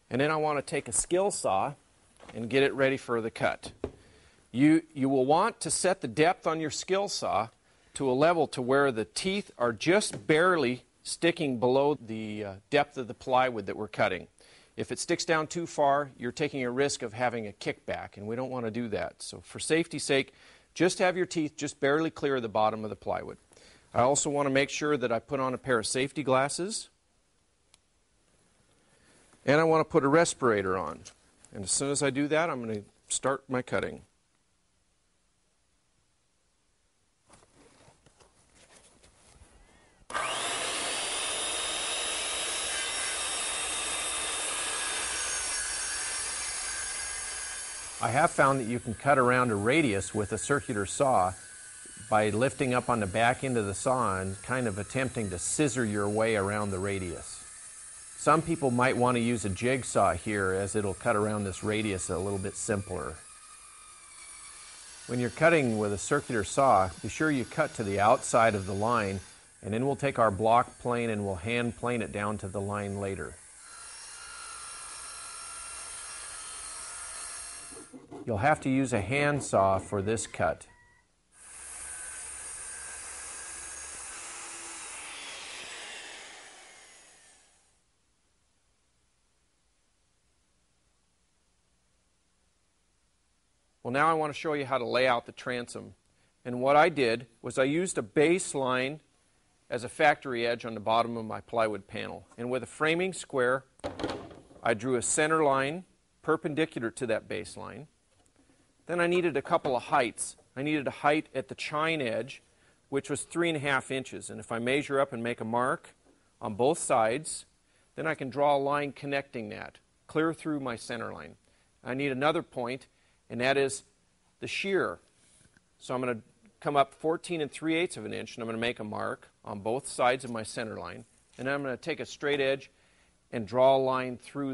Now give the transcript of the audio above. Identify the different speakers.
Speaker 1: And then I want to take a skill saw and get it ready for the cut. You will want to set the depth on your skill saw to a level to where the teeth are just barely sticking below the depth of the plywood that we're cutting. If it sticks down too far, you're taking a risk of having a kickback, and we don't want to do that. So for safety's sake, just have your teeth just barely clear the bottom of the plywood. I also want to make sure that I put on a pair of safety glasses, and I want to put a respirator on. And as soon as I do that, I'm going to start my cutting. I have found that you can cut around a radius with a circular saw by lifting up on the back end of the saw and kind of attempting to scissor your way around the radius. Some people might want to use a jigsaw here, as it'll cut around this radius a little bit simpler. When you're cutting with a circular saw, be sure you cut to the outside of the line, and then we'll take our block plane and we'll hand plane it down to the line later. You'll have to use a hand saw for this cut. Well, now I want to show you how to lay out the transom. And what I did was I used a base line as a factory edge on the bottom of my plywood panel. And with a framing square, I drew a center line perpendicular to that base line. Then I needed a couple of heights. I needed a height at the chine edge, which was 3.5 inches. And if I measure up and make a mark on both sides, then I can draw a line connecting that, clear through my center line. I need another point, and that is the shear. So I'm going to come up 14 3/8 of an inch, and I'm going to make a mark on both sides of my center line. And then I'm going to take a straight edge and draw a line through that.